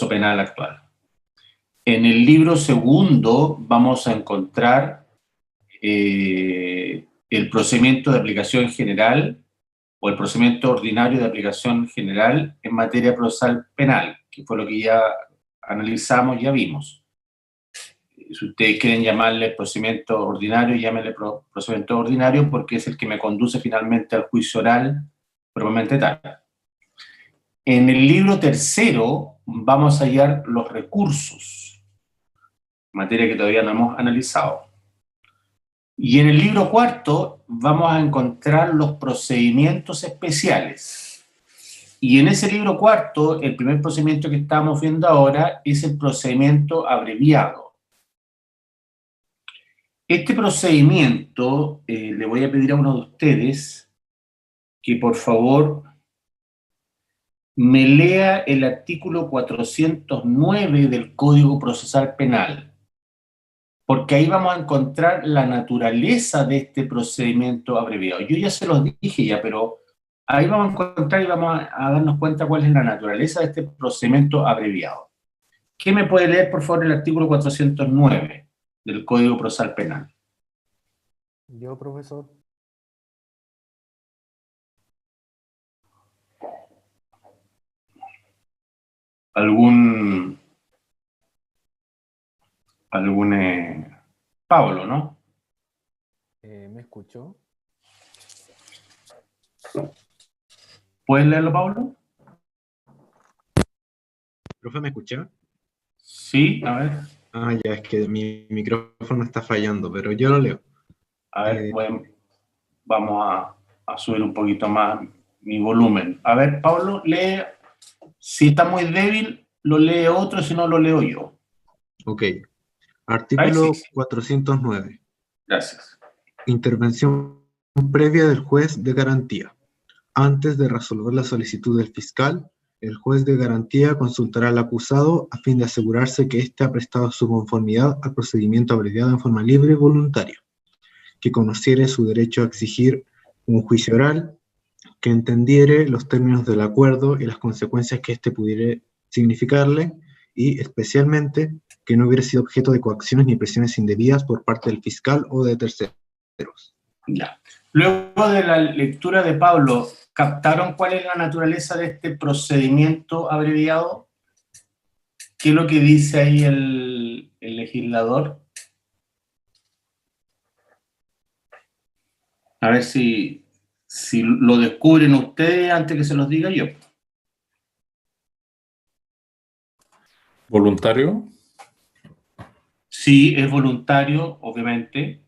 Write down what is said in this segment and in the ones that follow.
penal actual. En el libro segundo vamos a encontrar el procedimiento de aplicación general o el procedimiento ordinario de aplicación general en materia procesal penal, que fue lo que ya analizamos, ya vimos. Si ustedes quieren llamarle procedimiento ordinario, llámenle procedimiento ordinario porque es el que me conduce finalmente al juicio oral propiamente tal. En el libro tercero vamos a hallar los recursos, materia que todavía no hemos analizado. Y en el libro cuarto vamos a encontrar los procedimientos especiales. Y en ese libro cuarto, el primer procedimiento que estamos viendo ahora es el procedimiento abreviado. Este procedimiento, le voy a pedir a uno de ustedes que por favor me lea el artículo 409 del Código Procesal Penal, porque ahí vamos a encontrar la naturaleza de este procedimiento abreviado. Yo ya se los dije ya, pero ahí vamos a encontrar y vamos a darnos cuenta cuál es la naturaleza de este procedimiento abreviado. ¿Qué me puede leer, por favor, el artículo 409 del Código Procesal Penal? Yo, profesor. Algún Pablo, ¿no? ¿Me escuchó? ¿Puedes leerlo, Pablo? ¿Profe, me escucha? Sí, a ver. Ah, ya, es que mi micrófono está fallando, pero yo lo leo. A ver, vamos a subir un poquito más mi volumen. A ver, Pablo, lee. Si está muy débil, lo lee otro, si no lo leo yo. Ok. Artículo Sí. 409. Gracias. Intervención previa del juez de garantía. Antes de resolver la solicitud del fiscal, el juez de garantía consultará al acusado a fin de asegurarse que éste ha prestado su conformidad al procedimiento abreviado en forma libre y voluntaria, que conociere su derecho a exigir un juicio oral, que entendiere los términos del acuerdo y las consecuencias que éste pudiera significarle, y especialmente que no hubiera sido objeto de coacciones ni presiones indebidas por parte del fiscal o de terceros. Ya. Luego de la lectura de Pablo, ¿captaron cuál es la naturaleza de este procedimiento abreviado? ¿Qué es lo que dice ahí el legislador? A ver si lo descubren ustedes antes que se los diga yo. ¿Voluntario? Sí, es voluntario, obviamente.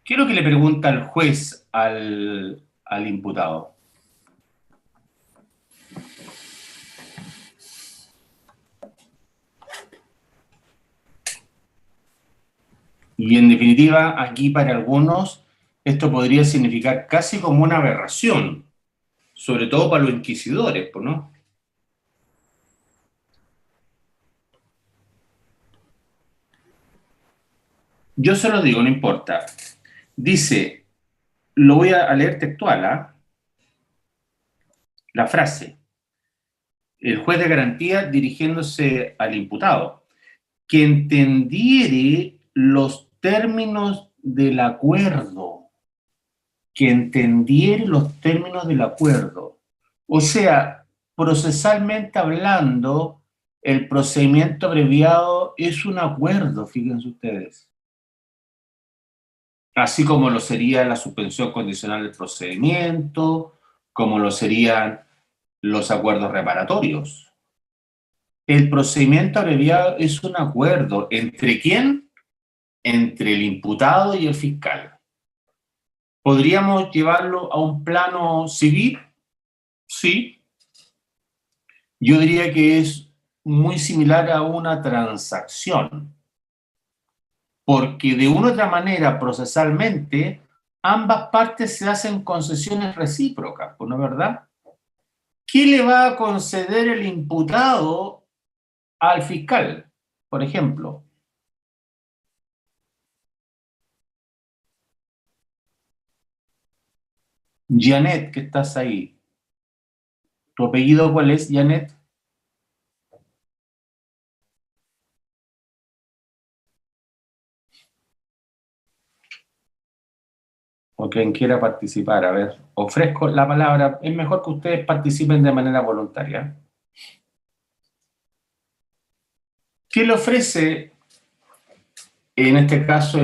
¿Qué es lo que le pregunta el juez al imputado? Y en definitiva, aquí para algunos, esto podría significar casi como una aberración, sobre todo para los inquisidores, ¿no? Yo se lo digo, no importa. Dice, lo voy a leer textual, ¿ah? La frase. El juez de garantía dirigiéndose al imputado, que entendiere los términos del acuerdo, que entendiere los términos del acuerdo. O sea, procesalmente hablando, el procedimiento abreviado es un acuerdo, fíjense ustedes. Así como lo sería la suspensión condicional del procedimiento, como lo serían los acuerdos reparatorios. El procedimiento abreviado es un acuerdo. ¿Entre quién? Entre el imputado y el fiscal. ¿Podríamos llevarlo a un plano civil? Sí. Yo diría que es muy similar a una transacción, porque de una u otra manera, procesalmente, ambas partes se hacen concesiones recíprocas, ¿no es verdad? ¿Qué le va a conceder el imputado al fiscal, por ejemplo? Janet, que estás ahí. ¿Tu apellido cuál es, Janet? O quien quiera participar. A ver, ofrezco la palabra. Es mejor que ustedes participen de manera voluntaria. ¿Qué le ofrece, en este caso,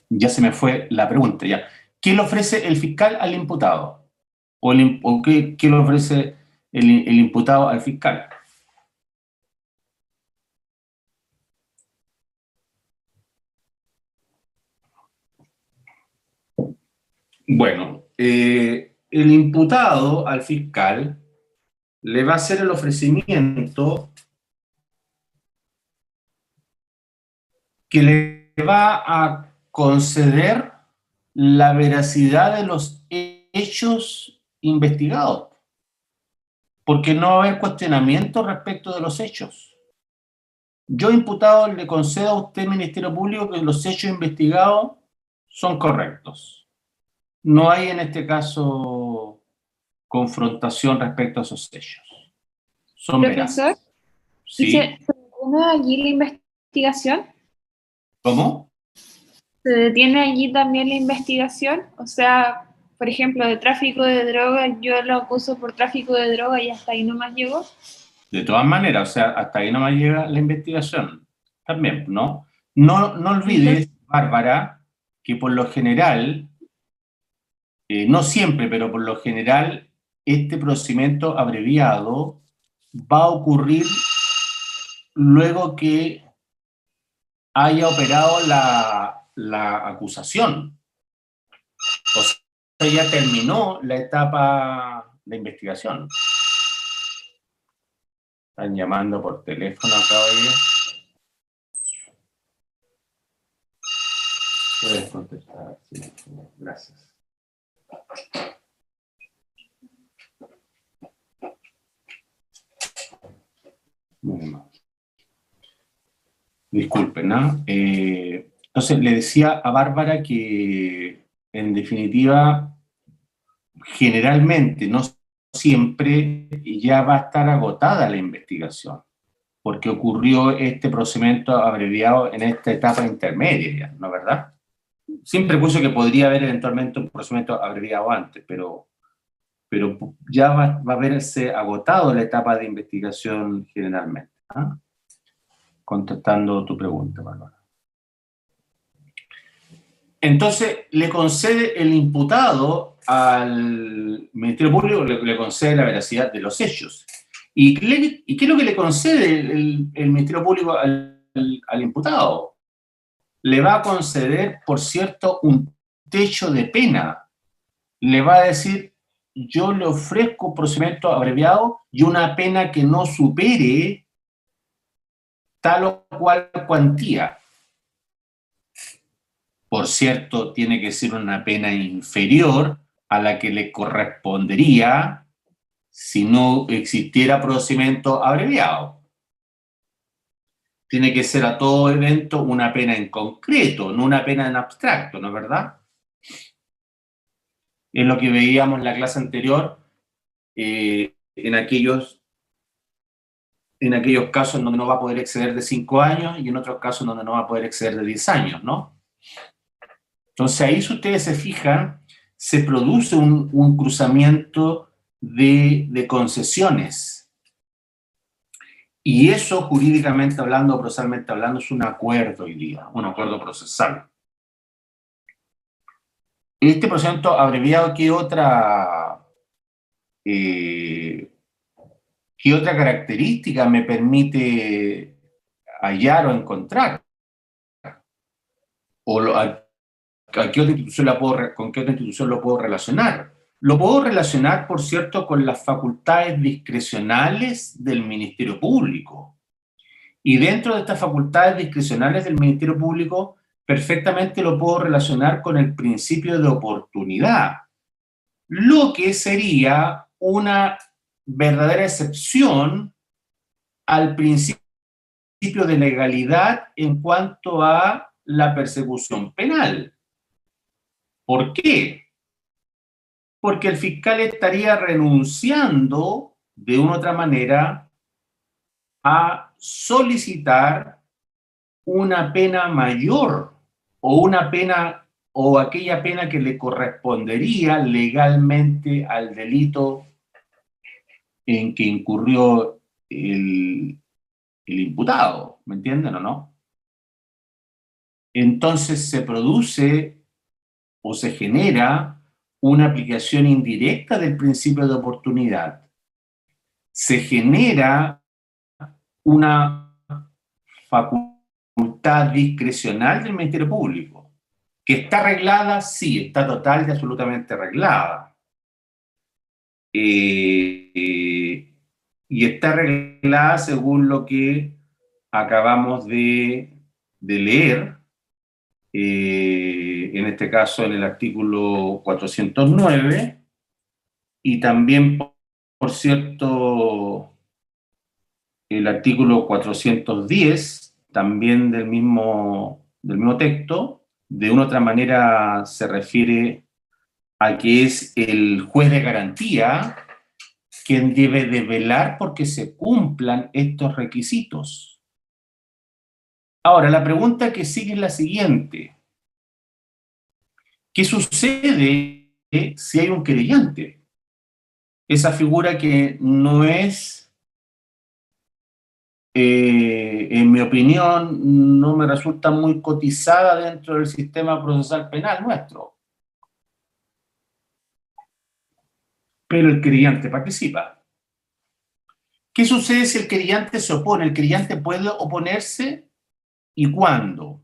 ya se me fue la pregunta, ya. ¿Qué le ofrece el fiscal al imputado? ¿O qué le ofrece el imputado al fiscal? Bueno, el imputado al fiscal le va a hacer el ofrecimiento que le va a conceder la veracidad de los hechos investigados, porque no va a haber cuestionamiento respecto de los hechos. Yo, imputado, le concedo a usted, Ministerio Público, que los hechos investigados son correctos. No hay en este caso confrontación respecto a esos hechos. Son Profesor, veraces. ¿y se ¿Sí? detiene allí la investigación? ¿Cómo? ¿Se detiene allí también la investigación? O sea, por ejemplo, de tráfico de droga, yo lo acuso por tráfico de droga y hasta ahí nomás llegó. De todas maneras, o sea, hasta ahí no me llega la investigación. También, ¿no? No olvides, Bárbara, que por lo general, no siempre, pero por lo general, este procedimiento abreviado va a ocurrir luego que haya operado la acusación. O sea, ya terminó la etapa de investigación. Están llamando por teléfono acá, oye. Puedes contestar, sí, gracias. Muy mal. Disculpen, ¿no? Entonces le decía a Bárbara que, en definitiva, generalmente, no siempre, ya va a estar agotada la investigación, porque ocurrió este procedimiento abreviado en esta etapa intermedia, ¿no es verdad? Sin prejuicio que podría haber eventualmente un procedimiento abreviado antes, pero ya va a verse agotado la etapa de investigación generalmente. ¿Ah? Contestando tu pregunta, Bárbara. Entonces, le concede el imputado al Ministerio Público, le concede la veracidad de los hechos. ¿Y qué es lo que le concede el Ministerio Público al imputado? Le va a conceder, por cierto, un techo de pena. Le va a decir, yo le ofrezco un procedimiento abreviado y una pena que no supere tal o cual cuantía. Por cierto, tiene que ser una pena inferior a la que le correspondería si no existiera procedimiento abreviado. Tiene que ser a todo evento una pena en concreto, no una pena en abstracto, ¿no es verdad? Es lo que veíamos en la clase anterior, en aquellos casos en donde no va a poder exceder de 5 años y en otros casos en donde no va a poder exceder de 10 años, ¿no? Entonces ahí, si ustedes se fijan, se produce un cruzamiento de concesiones. Y eso, jurídicamente hablando, procesalmente hablando, es un acuerdo hoy día, un acuerdo procesal. Este procedimiento abreviado, ¿qué otra característica me permite hallar o encontrar? ¿Con qué otra institución lo puedo relacionar? Lo puedo relacionar, por cierto, con las facultades discrecionales del Ministerio Público. Y dentro de estas facultades discrecionales del Ministerio Público, perfectamente lo puedo relacionar con el principio de oportunidad, lo que sería una verdadera excepción al principio de legalidad en cuanto a la persecución penal. ¿Por qué? Porque el fiscal estaría renunciando, de una u otra manera, a solicitar una pena mayor o una pena o aquella pena que le correspondería legalmente al delito en que incurrió el imputado, ¿me entienden o no? Entonces se produce o se genera una aplicación indirecta del principio de oportunidad. Se genera una facultad discrecional del Ministerio Público, que está arreglada, sí, está total y absolutamente arreglada. Y está arreglada según lo que acabamos de leer, en este caso en el artículo 409, y también, por cierto, el artículo 410, también del mismo texto, de una u otra manera se refiere a que es el juez de garantía quien debe de velar porque se cumplan estos requisitos. Ahora, la pregunta que sigue es la siguiente. ¿Qué sucede si hay un querellante? Esa figura que no es, en mi opinión, no me resulta muy cotizada dentro del sistema procesal penal nuestro. Pero el querellante participa. ¿Qué sucede si el querellante se opone? ¿El querellante puede oponerse y cuándo?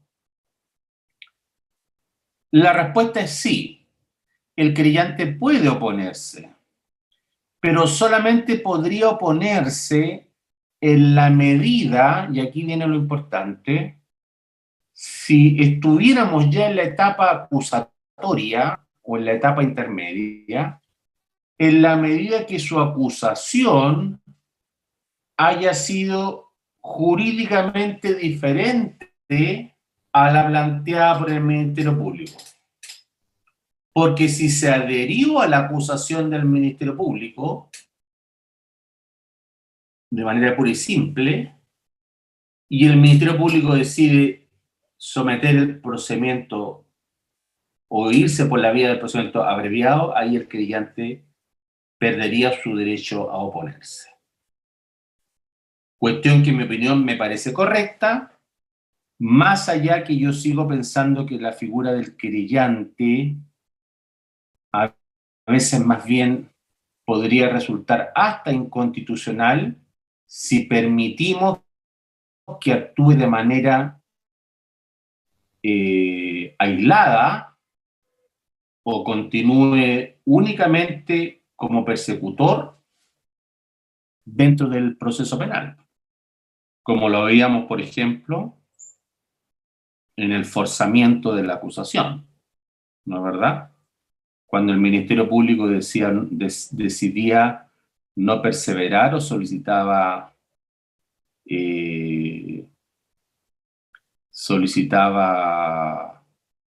La respuesta es sí. El querellante puede oponerse, pero solamente podría oponerse en la medida, y aquí viene lo importante, si estuviéramos ya en la etapa acusatoria o en la etapa intermedia, en la medida que su acusación haya sido jurídicamente diferente a la planteada por el Ministerio Público. Porque si se adherió a la acusación del Ministerio Público, de manera pura y simple, y el Ministerio Público decide someter el procedimiento o irse por la vía del procedimiento abreviado, ahí el querellante perdería su derecho a oponerse. Cuestión que en mi opinión me parece correcta, más allá que yo sigo pensando que la figura del querellante a veces más bien podría resultar hasta inconstitucional si permitimos que actúe de manera aislada o continúe únicamente como persecutor dentro del proceso penal, como lo veíamos, por ejemplo, en el forzamiento de la acusación, ¿no es verdad? Cuando el Ministerio Público decidía no perseverar o solicitaba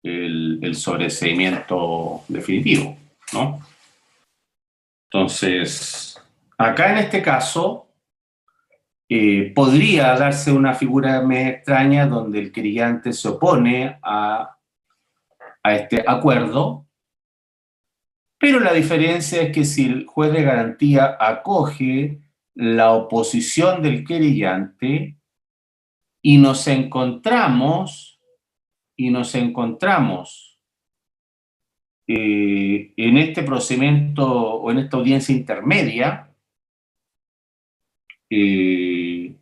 el sobreseimiento definitivo, ¿no? Entonces, acá en este caso, podría darse una figura medio extraña donde el querellante se opone a este acuerdo, pero la diferencia es que si el juez de garantía acoge la oposición del querellante y nos encontramos en este procedimiento o en esta audiencia intermedia, el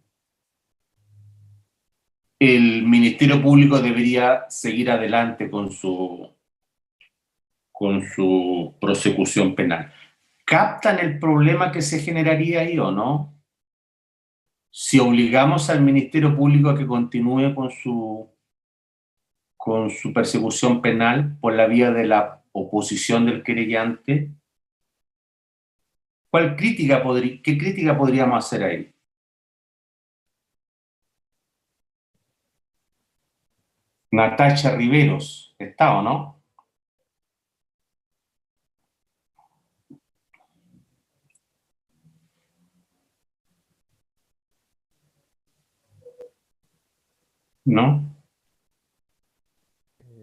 Ministerio Público debería seguir adelante con su prosecución penal. ¿Captan el problema que se generaría ahí o no? Si obligamos al Ministerio Público a que continúe con su persecución penal por la vía de la oposición del querellante, ¿qué crítica podríamos hacer ahí? Natacha Riveros, ¿está o no? ¿No?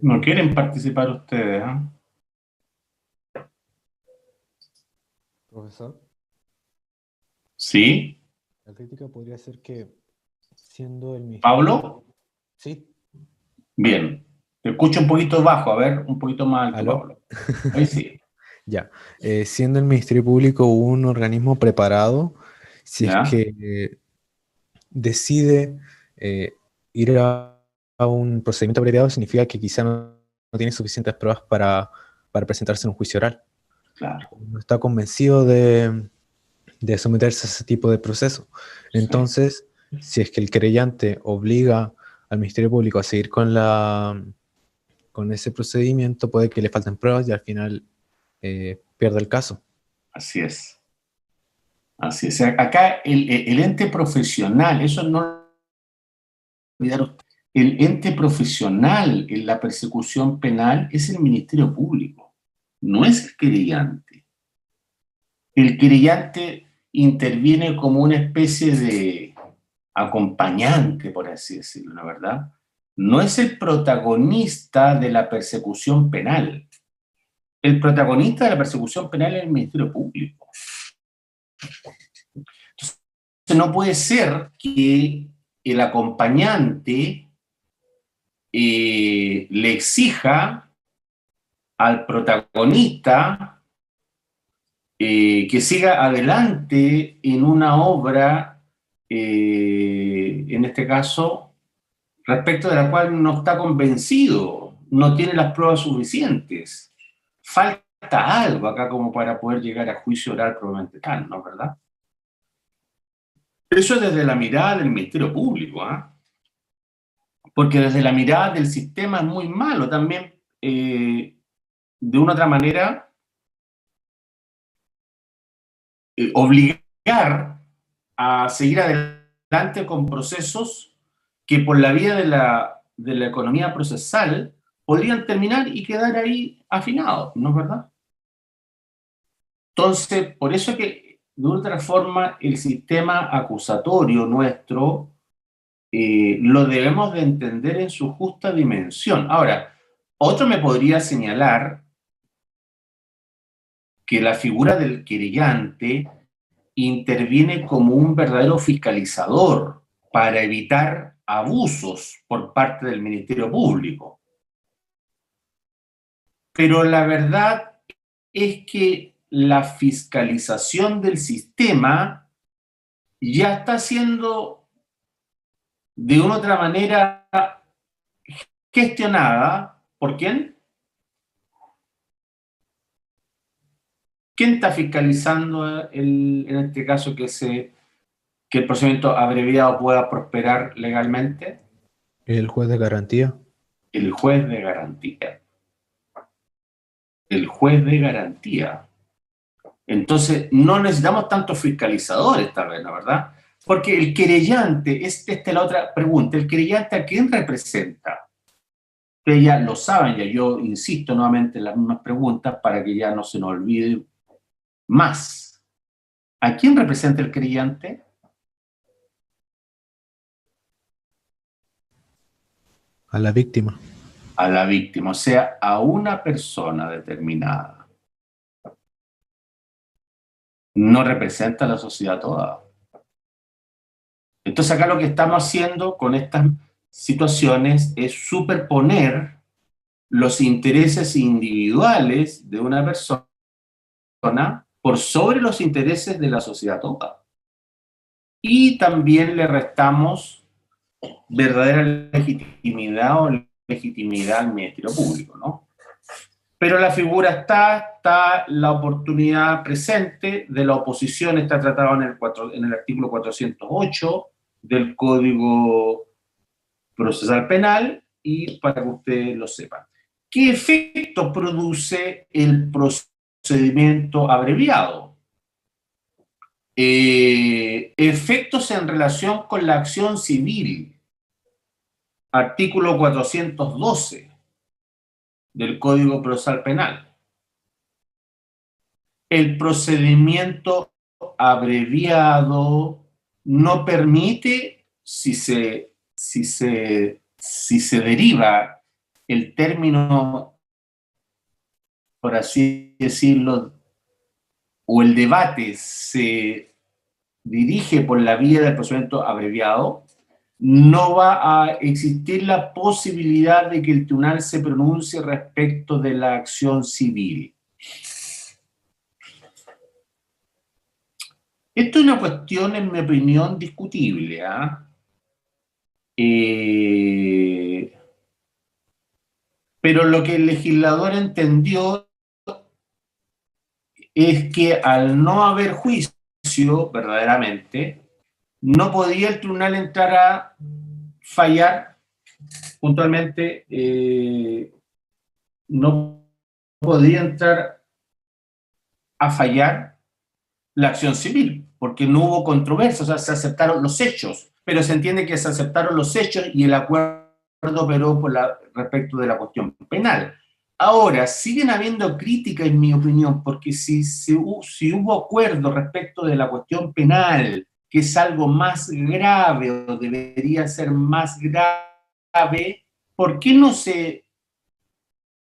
¿No quieren participar ustedes? Profesor, ¿Sí? la crítica podría ser que siendo el Ministerio... ¿Pablo? Sí, Bien. Te escucho un poquito bajo, a ver, un poquito más alto, ¿aló? Pablo. Ahí sí. Ya. Siendo el Ministerio Público un organismo preparado, si es ¿Ya? que decide ir a un procedimiento abreviado, significa que quizá no tiene suficientes pruebas para presentarse en un juicio oral. Claro. No está convencido de someterse a ese tipo de proceso. Sí. Entonces, si es que el querellante obliga al Ministerio Público a seguir con ese procedimiento, puede que le falten pruebas y al final pierda el caso. Así es. Así es. Acá el ente profesional, eso no olvidar usted, el ente profesional en la persecución penal es el Ministerio Público, no es el querellante. El querellante interviene como una especie de acompañante, por así decirlo, ¿no, verdad? No es el protagonista de la persecución penal. El protagonista de la persecución penal es el Ministerio Público. Entonces, no puede ser que el acompañante le exija al protagonista que siga adelante en una obra, en este caso, respecto de la cual no está convencido, no tiene las pruebas suficientes. Falta algo acá como para poder llegar a juicio oral probablemente tal, ¿no es verdad? Eso es desde la mirada del Ministerio Público, porque desde la mirada del sistema es muy malo también, de una otra manera, obligar a seguir adelante con procesos que por la vía de la economía procesal podrían terminar y quedar ahí afinados, ¿no es verdad? Entonces, por eso es que de otra forma el sistema acusatorio nuestro lo debemos de entender en su justa dimensión. Ahora, otro me podría señalar que la figura del querellante interviene como un verdadero fiscalizador para evitar abusos por parte del Ministerio Público. Pero la verdad es que la fiscalización del sistema ya está siendo de una otra manera gestionada. ¿Por quién? ¿Quién está fiscalizando en este caso que el procedimiento abreviado pueda prosperar legalmente? ¿El juez de garantía? El juez de garantía. El juez de garantía. Entonces, no necesitamos tantos fiscalizadores, tal vez, ¿no, verdad? Porque el querellante, esta es la otra pregunta, ¿el querellante a quién representa? Ustedes ya lo saben, ya yo insisto nuevamente en las mismas preguntas para que ya no se nos olvide más. ¿A quién representa el querellante? A la víctima. A la víctima, o sea, a una persona determinada. No representa a la sociedad toda. Entonces acá lo que estamos haciendo con estas situaciones es superponer los intereses individuales de una persona por sobre los intereses de la sociedad toda. Y también le restamos verdadera legitimidad o legitimidad al Ministerio Público, ¿no? Pero la figura está la oportunidad presente de la oposición, está tratado en el artículo 408 del Código Procesal Penal, y para que ustedes lo sepan. ¿Qué efecto produce el procedimiento abreviado? Efectos en relación con la acción civil, artículo 412 del Código Procesal Penal. El procedimiento abreviado no permite, si se si se deriva el término, por así decirlo, o el debate se dirige por la vía del procedimiento abreviado, no va a existir la posibilidad de que el tribunal se pronuncie respecto de la acción civil. Esto es una cuestión, en mi opinión, discutible, pero lo que el legislador entendió es que al no haber juicio, verdaderamente, no podía el tribunal entrar a fallar puntualmente, no podía entrar a fallar la acción civil, porque no hubo controversia, o sea, se aceptaron los hechos, pero se entiende que se aceptaron los hechos y el acuerdo operó respecto de la cuestión penal. Ahora, siguen habiendo críticas, en mi opinión, porque si hubo acuerdo respecto de la cuestión penal, que es algo más grave o debería ser más grave, ¿por qué no se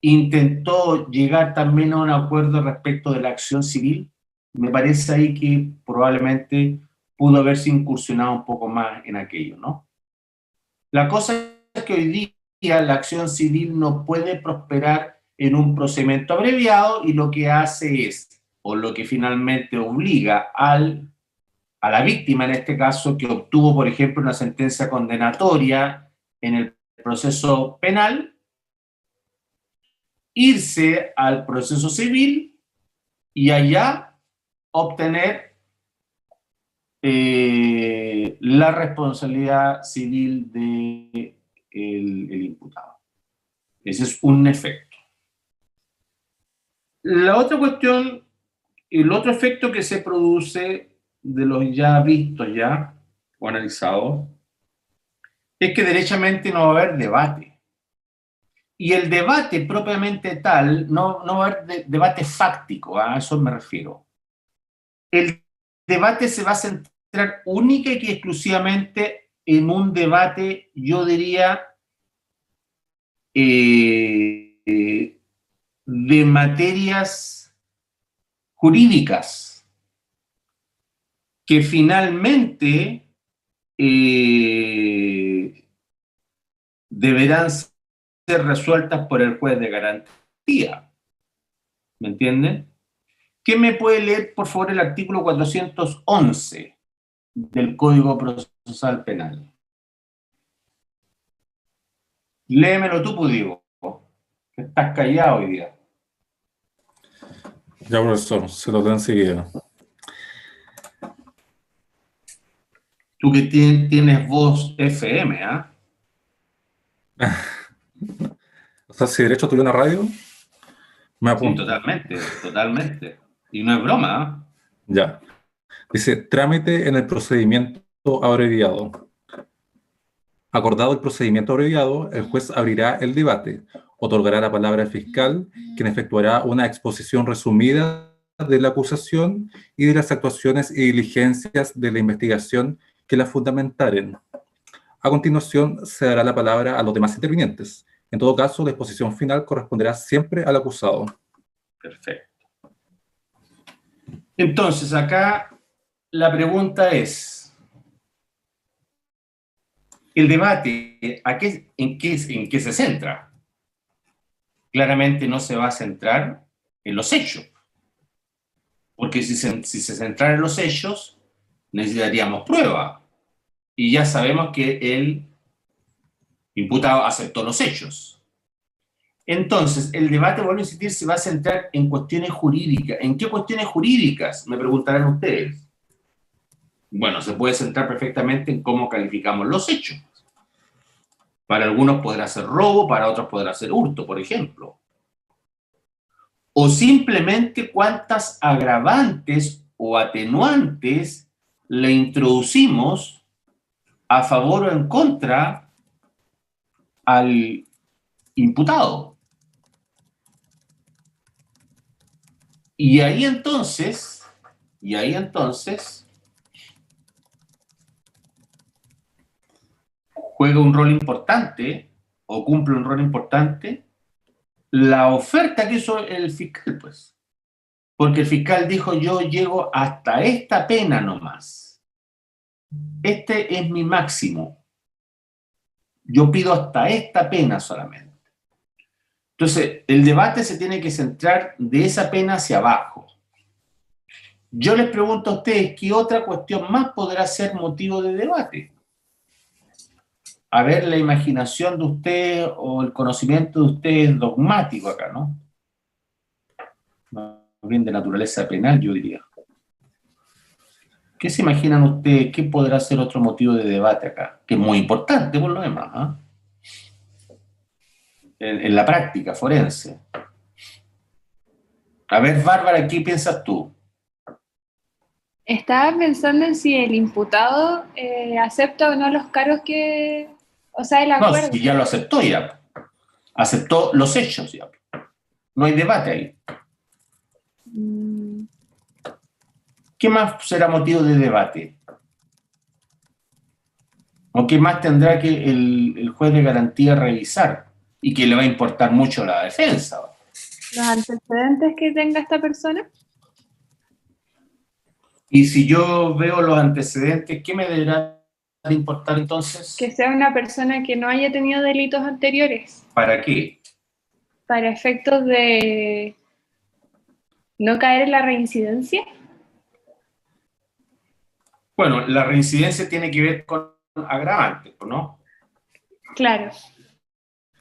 intentó llegar también a un acuerdo respecto de la acción civil? Me parece ahí que probablemente pudo haberse incursionado un poco más en aquello, ¿no? La cosa es que hoy día la acción civil no puede prosperar en un procedimiento abreviado y lo que hace es, o lo que finalmente obliga a la víctima, en este caso, que obtuvo, por ejemplo, una sentencia condenatoria en el proceso penal, irse al proceso civil y allá obtener la responsabilidad civil del imputado. Ese es un efecto. La otra cuestión, el otro efecto que se produce de los ya vistos ya o analizados, es que derechamente no va a haber debate. Y el debate propiamente tal, no va a haber debate fáctico, a eso me refiero. El debate se va a centrar única y exclusivamente en un debate, yo diría, de materias jurídicas, que finalmente deberán ser resueltas por el juez de garantía. ¿Me entienden? ¿Quién me puede leer, por favor, el artículo 411 del Código Procesal Penal? Léemelo tú, Pudigo, que estás callado hoy día. Ya, profesor, se lo leo enseguida. Tú que tienes voz FM, ¿ah? O sea, si derecho tuviera una radio, me Sí, apunto. totalmente, totalmente. Y no es broma, ¿ah? Ya. Dice, trámite en el procedimiento abreviado. Acordado el procedimiento abreviado, el juez abrirá el debate, otorgará la palabra al fiscal, quien efectuará una exposición resumida de la acusación y de las actuaciones y diligencias de la investigación que la fundamentaren. A continuación, se dará la palabra a los demás intervinientes. En todo caso, la exposición final corresponderá siempre al acusado. Perfecto. Entonces, acá la pregunta es, ¿el debate en qué se centra? Claramente no se va a centrar en los hechos, porque si se centrara en los hechos, necesitaríamos prueba, y ya sabemos que el imputado aceptó los hechos. Entonces, el debate, vuelvo a insistir, se va a centrar en cuestiones jurídicas. ¿En qué cuestiones jurídicas? Me preguntarán ustedes. Bueno, se puede centrar perfectamente en cómo calificamos los hechos. Para algunos podrá ser robo, para otros podrá ser hurto, por ejemplo. O simplemente cuántas agravantes o atenuantes le introducimos a favor o en contra al imputado. Y ahí entonces, juega un rol importante, o cumple un rol importante, la oferta que hizo el fiscal, pues. Porque el fiscal dijo, yo llego hasta esta pena nomás. Este es mi máximo. Yo pido hasta esta pena solamente. Entonces, el debate se tiene que centrar de esa pena hacia abajo. Yo les pregunto a ustedes, ¿qué otra cuestión más podrá ser motivo de debate? A ver, la imaginación de ustedes o el conocimiento de ustedes dogmático acá, ¿no? Más bien de naturaleza penal, yo diría. ¿Qué se imaginan ustedes? ¿Qué podrá ser otro motivo de debate acá? Que es muy importante por lo demás, ¿ah? En la práctica forense. A ver, Bárbara, ¿qué piensas tú? Estaba pensando en si el imputado acepta o no los cargos que, o sea, el No, acuerdo. si ya lo aceptó ya. Aceptó los hechos ya. No hay debate ahí. Mm, ¿Qué más será motivo de debate? ¿O qué más tendrá que el juez de garantía revisar? Y que le va a importar mucho a la defensa. los antecedentes que tenga esta persona. Y si yo veo los antecedentes, ¿qué me deberá de importar entonces? Que sea una persona que no haya tenido delitos anteriores, ¿Para qué? para efectos de no caer en la reincidencia. Bueno, la reincidencia tiene que ver con agravantes, ¿no? Claro.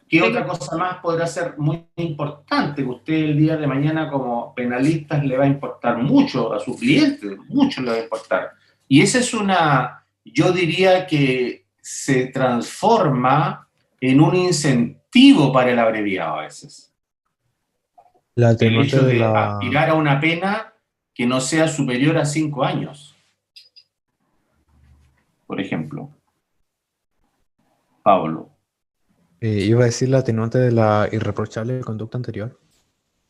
¿Qué otra cosa más podrá ser muy importante que usted el día de mañana como penalistas le va a importar mucho a sus clientes? Mucho le va a importar. Y esa es una, yo diría que se transforma en un incentivo para el abreviado a veces. La El atenuante hecho de de la... aspirar a una pena que no sea superior a 5 años. Por ejemplo. Pablo. iba a decir la atenuante de la irreprochable conducta anterior.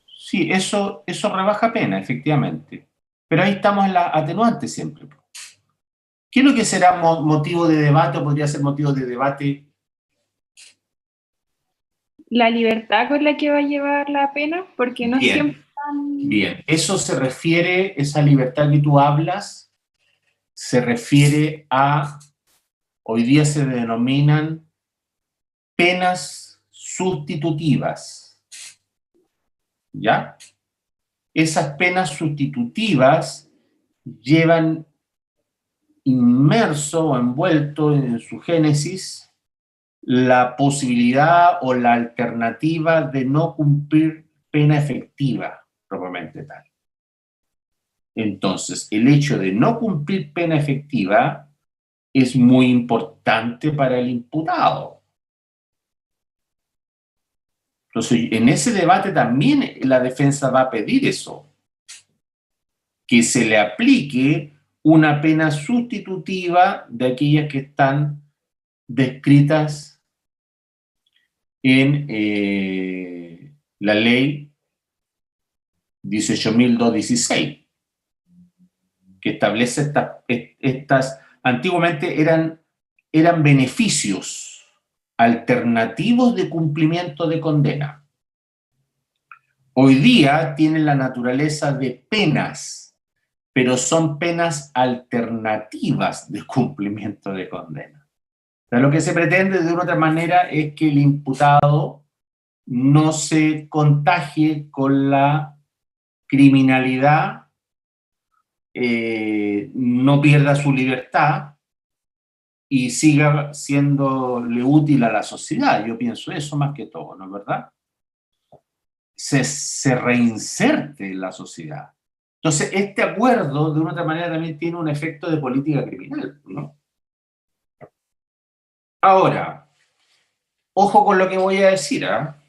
Sí, eso rebaja pena, efectivamente. Pero ahí estamos en la atenuante siempre. ¿Qué es lo que será motivo de debate o podría ser motivo de debate? La libertad con la que va a llevar la pena, porque no siempre están... Bien. Eso se refiere, esa libertad que tú hablas, se refiere a, hoy día se denominan penas sustitutivas. ¿Ya? Esas penas sustitutivas llevan inmerso o envuelto en su génesis la posibilidad o la alternativa de no cumplir pena efectiva, propiamente tal. Entonces, el hecho de no cumplir pena efectiva es muy importante para el imputado. Entonces, en ese debate también la defensa va a pedir eso, que se le aplique una pena sustitutiva de aquellas que están descritas en la ley 18.216, que establece estas antiguamente eran beneficios alternativos de cumplimiento de condena. Hoy día tienen la naturaleza de penas, pero son penas alternativas de cumplimiento de condena. O sea, lo que se pretende de una u otra manera es que el imputado no se contagie con la criminalidad, no pierda su libertad y siga siéndole útil a la sociedad. Yo pienso eso más que todo, ¿no es verdad? Se reinserte en la sociedad. Entonces, este acuerdo, de una otra manera, también tiene un efecto de política criminal, ¿no? Ahora, ojo con lo que voy a decir, ¿ah?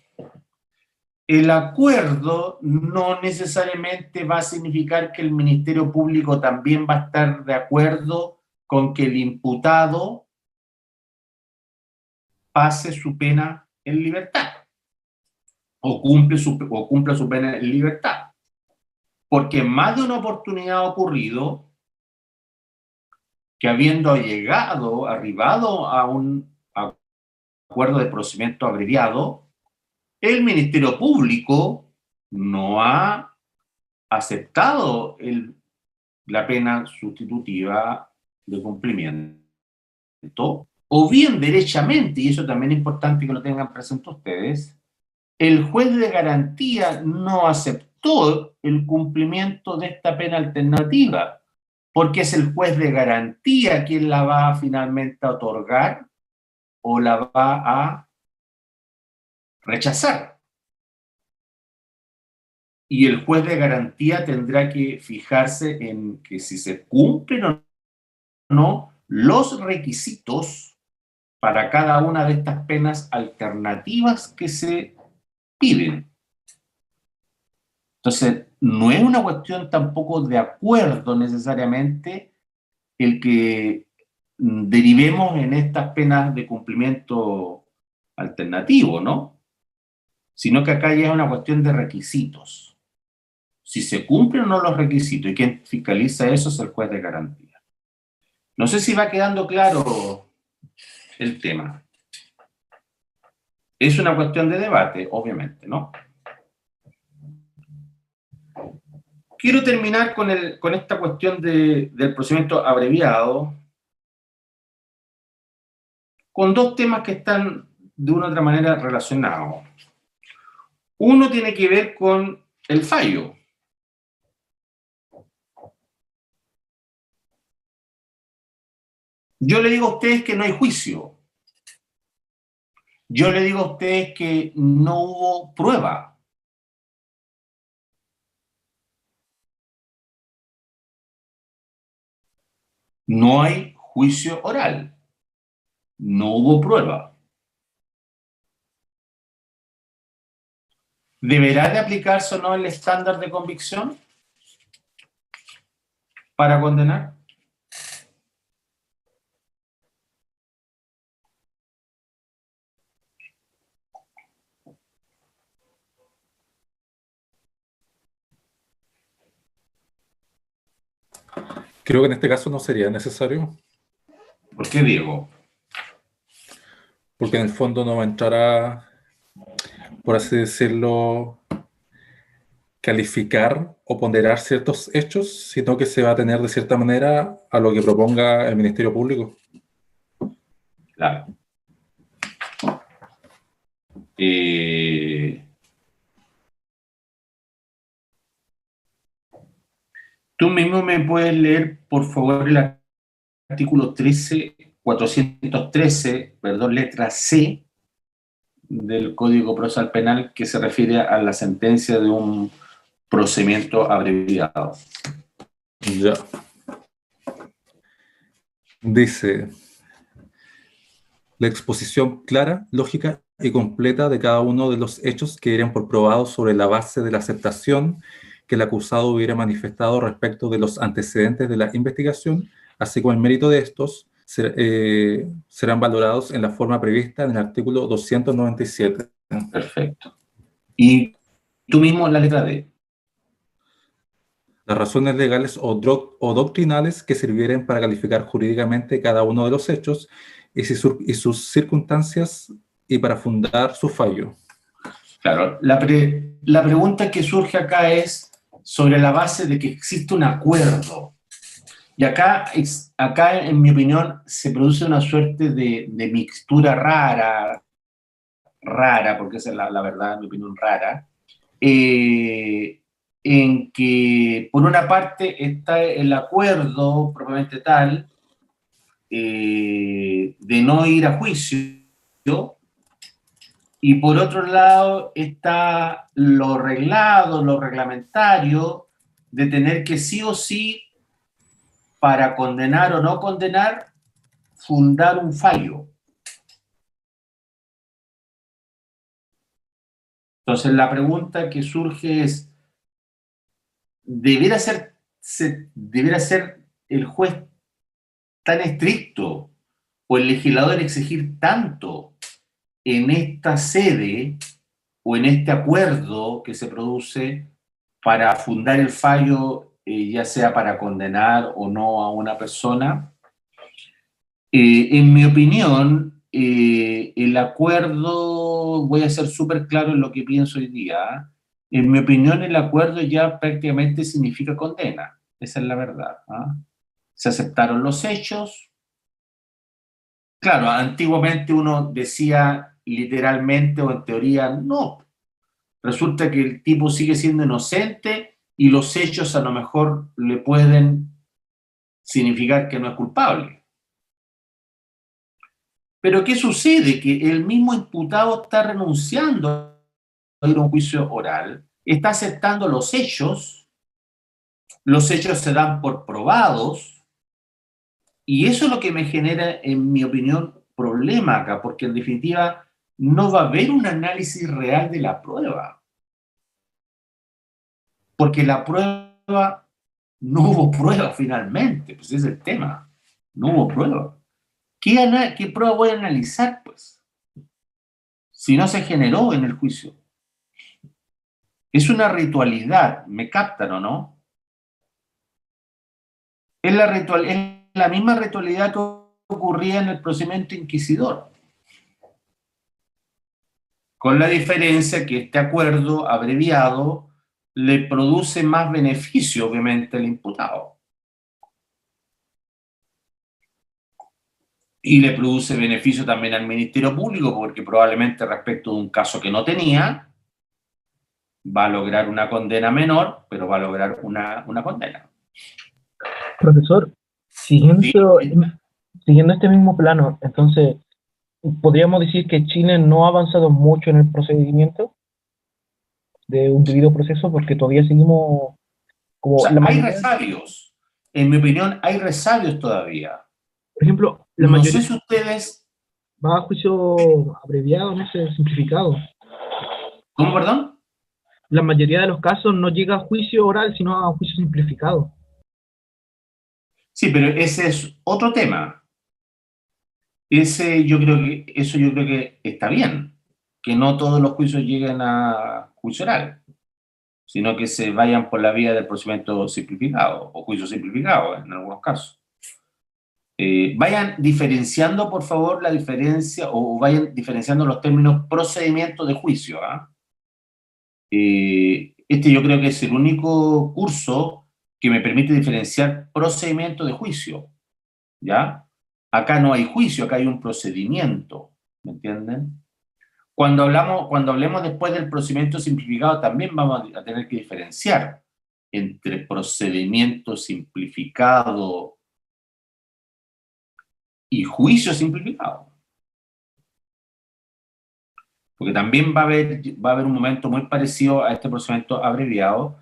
El acuerdo no necesariamente va a significar que el Ministerio Público también va a estar de acuerdo con que el imputado pase su pena en libertad o cumpla su pena en libertad. Porque en más de una oportunidad ha ocurrido que habiendo arribado a un acuerdo acuerdo de procedimiento abreviado, el Ministerio Público no ha aceptado la pena sustitutiva de cumplimiento, o bien derechamente, y eso también es importante que lo tengan presente ustedes, el juez de garantía no aceptó el cumplimiento de esta pena alternativa, porque es el juez de garantía quien la va finalmente a otorgar o la va a rechazar. Y el juez de garantía tendrá que fijarse en que si se cumplen o no los requisitos para cada una de estas penas alternativas que se piden. Entonces, no es una cuestión tampoco de acuerdo necesariamente el que derivemos en estas penas de cumplimiento alternativo, ¿no? Sino que acá ya es una cuestión de requisitos. Si se cumplen o no los requisitos, y quien fiscaliza eso es el juez de garantía. No sé si va quedando claro el tema. Es una cuestión de debate, obviamente, ¿no? Quiero terminar con esta cuestión del procedimiento abreviado, con dos temas que están de una u otra manera relacionados. Uno tiene que ver con el fallo. Yo le digo a ustedes que no hay juicio. Yo le digo a ustedes que no hubo prueba. No hay juicio oral. No hubo prueba. ¿Deberá de aplicarse o no el estándar de convicción para condenar? Creo que en este caso no sería necesario, ¿Por qué, Diego? porque en el fondo no va a entrar a, por así decirlo, calificar o ponderar ciertos hechos, sino que se va a tener de cierta manera a lo que proponga el Ministerio Público. Claro. Tú mismo me puedes leer, por favor, el artículo 413, letra C del Código Procesal Penal, que se refiere a la sentencia de un procedimiento abreviado. Ya. Dice: la exposición clara, lógica y completa de cada uno de los hechos que irían por probados sobre la base de la aceptación que el acusado hubiera manifestado respecto de los antecedentes de la investigación, así como el mérito de estos, serán valorados en la forma prevista en el artículo 297. Perfecto. Y tú mismo la letra D. Las razones legales o doctrinales que sirvieren para calificar jurídicamente cada uno de los hechos y sus circunstancias y para fundar su fallo. Claro, la pregunta que surge acá es sobre la base de que existe un acuerdo. Y acá, en mi opinión, se produce una suerte de mixtura rara, porque esa es la verdad, en mi opinión, rara, en que por una parte está el acuerdo propiamente tal de no ir a juicio, y por otro lado está lo reglado, lo reglamentario, de tener que sí o sí, para condenar o no condenar, fundar un fallo. Entonces la pregunta que surge es, ¿debiera ser el juez tan estricto o el legislador exigir tanto en esta sede o en este acuerdo que se produce para fundar el fallo, ya sea para condenar o no a una persona? En mi opinión, el acuerdo, voy a ser súper claro en lo que pienso hoy día, en mi opinión el acuerdo ya prácticamente significa condena, esa es la verdad. Se aceptaron los hechos. Claro, antiguamente uno decía literalmente o en teoría no. Resulta que el tipo sigue siendo inocente y los hechos a lo mejor le pueden significar que no es culpable. Pero ¿qué sucede? Que el mismo imputado está renunciando a ir a un juicio oral, está aceptando los hechos se dan por probados, y eso es lo que me genera, en mi opinión, problema acá, porque en definitiva no va a haber un análisis real de la prueba. Porque la prueba, no hubo prueba finalmente, pues ese es el tema, no hubo prueba. ¿Qué prueba voy a analizar, pues? Si no se generó en el juicio. Es una ritualidad, ¿me captan o no? Es la misma ritualidad que ocurría en el procedimiento inquisidor. Con la diferencia que este acuerdo abreviado le produce más beneficio, obviamente, al imputado. Y le produce beneficio también al Ministerio Público, porque probablemente respecto de un caso que no tenía, va a lograr una condena menor, pero va a lograr una condena. Profesor, siguiendo este mismo plano, entonces, ¿podríamos decir que Chile no ha avanzado mucho en el procedimiento de un debido proceso? Porque todavía seguimos como... O sea, hay resabios. En mi opinión, hay resabios todavía. Por ejemplo, la No mayoría sé si ustedes... va a juicio abreviado, no sé, simplificado. ¿Cómo, perdón? La mayoría de los casos no llega a juicio oral, sino a juicio simplificado. Sí, pero ese es otro tema. Eso yo creo que está bien, que no todos los juicios lleguen a juicio oral, sino que se vayan por la vía del procedimiento simplificado o juicio simplificado en algunos casos. Vayan diferenciando, por favor, la diferencia, o vayan diferenciando los términos procedimiento de juicio. Este yo creo que es el único curso que me permite diferenciar procedimiento de juicio, ¿ya? Acá no hay juicio, acá hay un procedimiento, ¿me entienden? Cuando hablemos después del procedimiento simplificado, también vamos a tener que diferenciar entre procedimiento simplificado y juicio simplificado. Porque también va a haber un momento muy parecido a este procedimiento abreviado,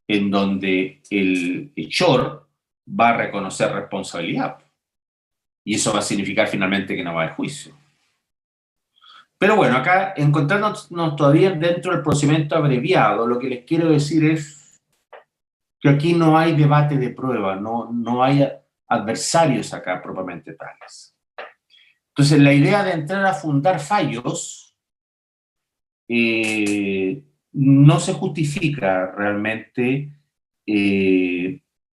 en donde el hechor va a reconocer responsabilidad. Y eso va a significar finalmente que no va a haber juicio. Pero bueno, acá encontrándonos todavía dentro del procedimiento abreviado, lo que les quiero decir es que aquí no hay debate de prueba, no hay adversarios acá propiamente tales. Entonces, la idea de entrar a fundar fallos no se justifica realmente,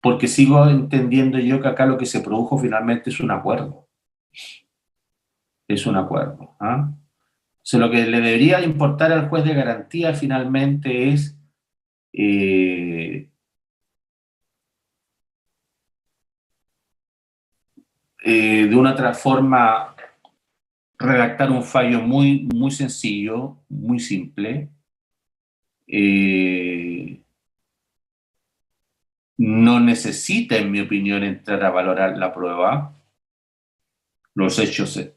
porque sigo entendiendo yo que acá lo que se produjo finalmente es un acuerdo. Es un acuerdo. O sea, lo que le debería importar al juez de garantía finalmente es de una otra forma redactar un fallo muy, muy sencillo, muy simple. No necesita, en mi opinión, entrar a valorar la prueba. Los hechos se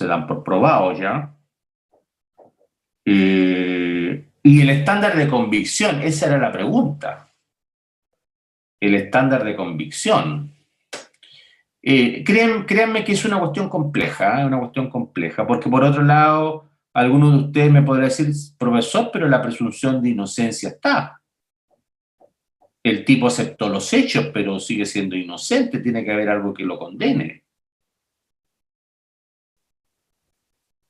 dan por probados ya. Y el estándar de convicción, esa era la pregunta. El estándar de convicción. Créanme que es una cuestión compleja, porque por otro lado, alguno de ustedes me podrá decir, profesor, pero la presunción de inocencia está. El tipo aceptó los hechos, pero sigue siendo inocente, tiene que haber algo que lo condene.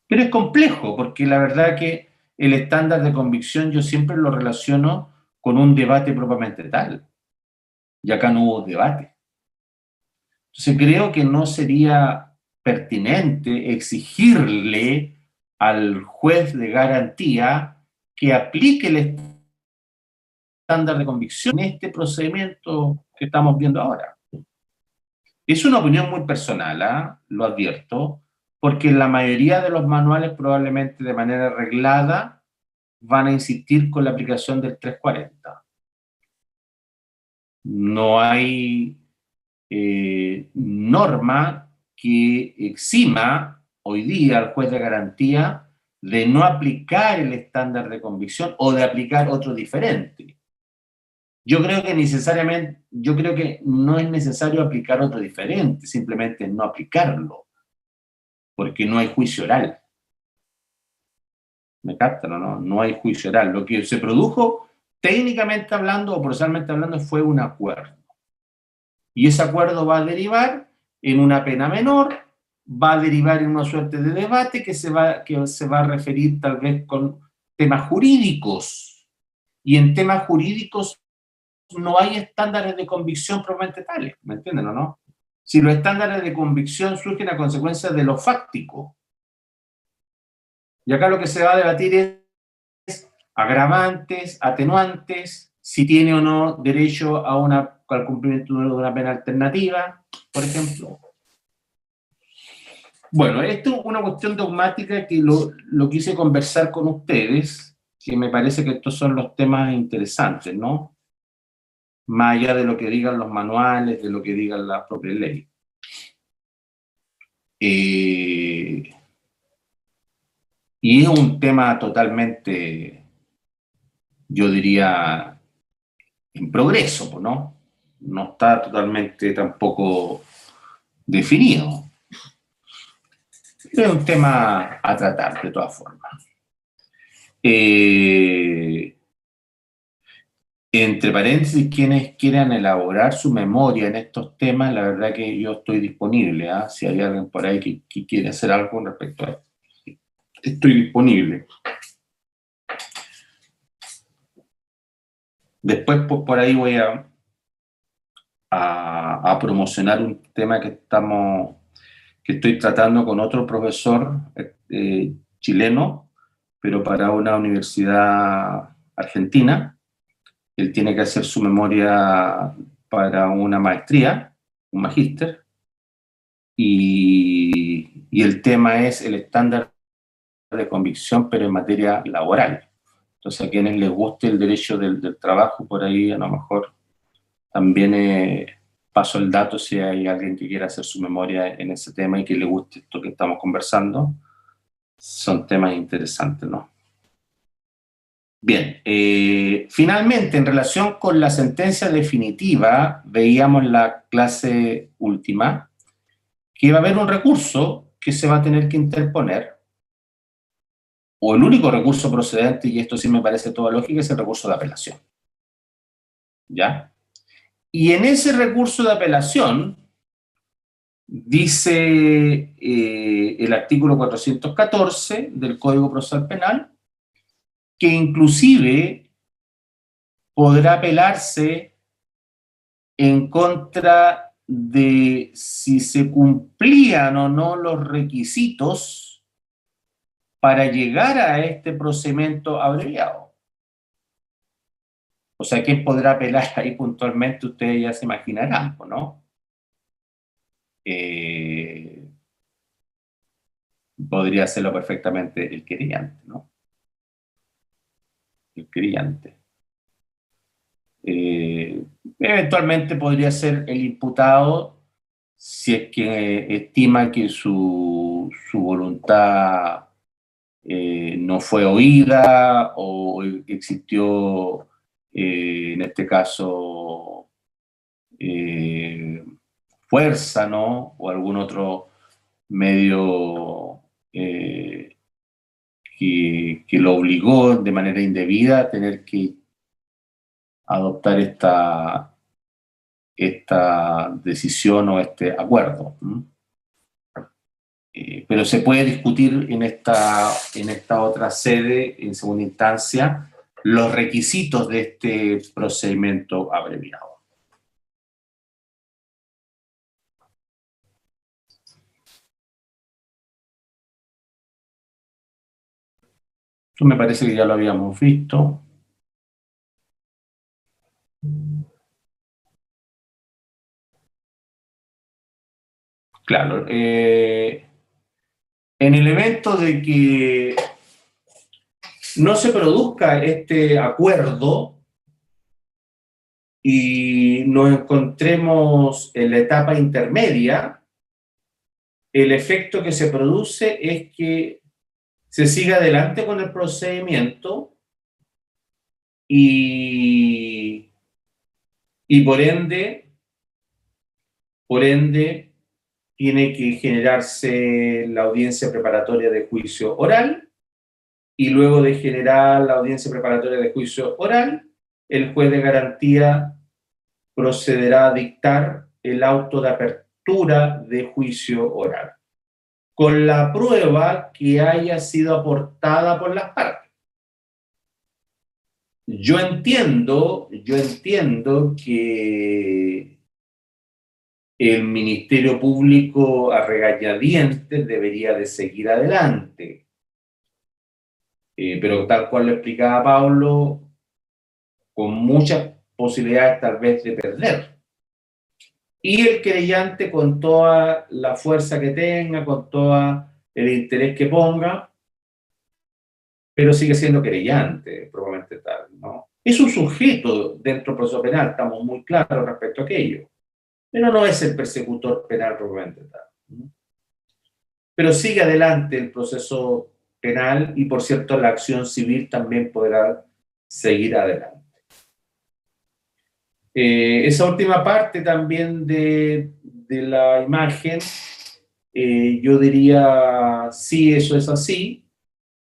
Pero es complejo, porque la verdad que el estándar de convicción yo siempre lo relaciono con un debate propiamente tal. Y acá no hubo debate. Entonces creo que no sería pertinente exigirle al juez de garantía que aplique el estándar de convicción en este procedimiento que estamos viendo ahora. Es una opinión muy personal, ¿eh? Lo advierto, porque en la mayoría de los manuales probablemente de manera reglada van a insistir con la aplicación del 340. No hay norma que exima hoy día al juez de garantía de no aplicar el estándar de convicción o de aplicar otro diferente. Yo creo que no es necesario aplicar otro diferente, simplemente no aplicarlo, porque no hay juicio oral. ¿Me captan o no? No hay juicio oral. Lo que se produjo, técnicamente hablando o procesalmente hablando, fue un acuerdo. Y ese acuerdo va a derivar en una pena menor, va a derivar en una suerte de debate que se va a referir tal vez con temas jurídicos. Y en temas jurídicos no hay estándares de convicción propiamente tales, ¿me entienden o no? Si los estándares de convicción surgen a consecuencia de lo fáctico. Y acá lo que se va a debatir es agravantes, atenuantes, si tiene o no derecho al cumplimiento de una pena alternativa, por ejemplo. Bueno, esto es una cuestión dogmática que lo quise conversar con ustedes, que me parece que estos son los temas interesantes, ¿no? Más allá de lo que digan los manuales, de lo que digan la propia ley. Y es un tema totalmente, yo diría, en progreso, ¿no? No está totalmente tampoco definido. Es un tema a tratar, de todas formas. Entre paréntesis, quienes quieran elaborar su memoria en estos temas, la verdad que yo estoy disponible, ¿eh? Si hay alguien por ahí que quiere hacer algo con respecto a esto, estoy disponible. Después por ahí voy a promocionar un tema que estoy tratando con otro profesor chileno, pero para una universidad argentina. Él tiene que hacer su memoria para una maestría, un magíster, y el tema es el estándar de convicción, pero en materia laboral. Entonces, a quienes les guste el derecho del trabajo, por ahí a lo mejor también paso el dato si hay alguien que quiera hacer su memoria en ese tema y que le guste esto que estamos conversando. Son temas interesantes, ¿no? Bien, finalmente, en relación con la sentencia definitiva, veíamos en la clase última que va a haber un recurso que se va a tener que interponer, o el único recurso procedente, y esto sí me parece toda lógica, es el recurso de apelación. ¿Ya? Y en ese recurso de apelación, dice el artículo 414 del Código Procesal Penal, que inclusive podrá apelarse en contra de si se cumplían o no los requisitos para llegar a este procedimiento abreviado. O sea, ¿quién podrá apelar ahí puntualmente? Ustedes ya se imaginarán, ¿no? Podría hacerlo perfectamente el querellante, ¿no? El querellante. Eventualmente podría ser el imputado si es que estima que su voluntad no fue oída o existió, en este caso, fuerza, ¿no? O algún otro medio que lo obligó de manera indebida a tener que adoptar esta decisión o este acuerdo. Pero se puede discutir en esta otra sede, en segunda instancia, los requisitos de este procedimiento abreviado. Esto me parece que ya lo habíamos visto. Claro, en el evento de que no se produzca este acuerdo y nos encontremos en la etapa intermedia, el efecto que se produce es que se siga adelante con el procedimiento y por ende, tiene que generarse la audiencia preparatoria de juicio oral, y luego de generar la audiencia preparatoria de juicio oral, el juez de garantía procederá a dictar el auto de apertura de juicio oral, con la prueba que haya sido aportada por las partes. Yo entiendo que el Ministerio Público a regañadientes debería de seguir adelante. Pero tal cual lo explicaba Pablo, con muchas posibilidades tal vez de perder. Y el querellante, con toda la fuerza que tenga, con todo el interés que ponga, pero sigue siendo querellante, probablemente tal, ¿no? Es un sujeto dentro del proceso penal, estamos muy claros respecto a aquello, pero no es el persecutor penal probablemente tal, ¿no? Pero sigue adelante el proceso penal y, por cierto, la acción civil también podrá seguir adelante. Esa última parte también de la imagen, yo diría, sí, eso es así.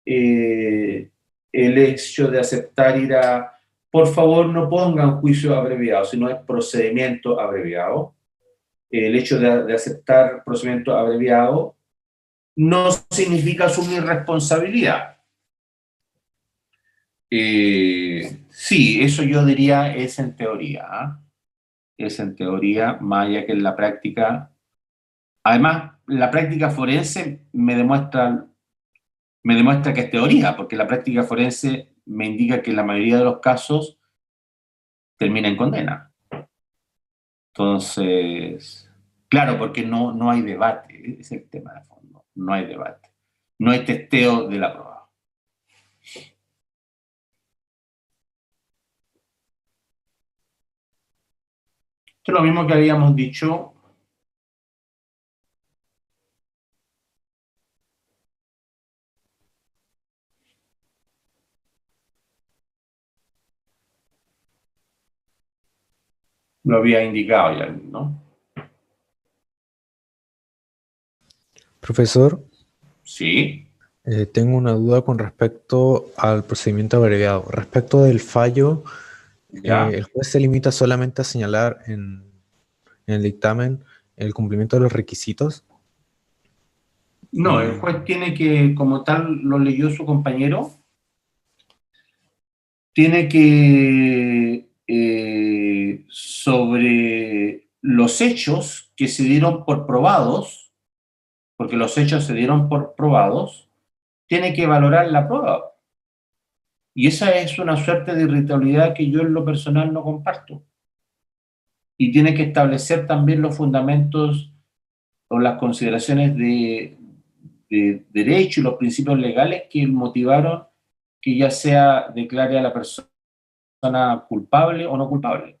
El hecho de aceptar ir a, por favor, no pongan juicio abreviado, sino es procedimiento abreviado. El hecho de aceptar procedimiento abreviado no significa asumir responsabilidad. Sí, eso yo diría es en teoría, ¿eh? Es en teoría, más allá que en la práctica. Además, la práctica forense me demuestra que es teoría, porque la práctica forense me indica que la mayoría de los casos termina en condena. Entonces, claro, porque no hay debate, es el tema de fondo, no hay debate, no hay testeo de la prueba. Esto es lo mismo que habíamos dicho. Lo había indicado ya, ¿no? Profesor, Sí. tengo una duda con respecto al procedimiento abreviado. Respecto del fallo, Ya. el juez se limita solamente a señalar en el dictamen el cumplimiento de los requisitos. No, el juez tiene que, como tal lo leyó su compañero, tiene que, sobre los hechos que se dieron por probados, porque los hechos se dieron por probados, tiene que valorar la prueba. Y esa es una suerte de irritabilidad que yo en lo personal no comparto. Y tiene que establecer también los fundamentos o las consideraciones de derecho y los principios legales que motivaron que ya sea declare a la persona culpable o no culpable.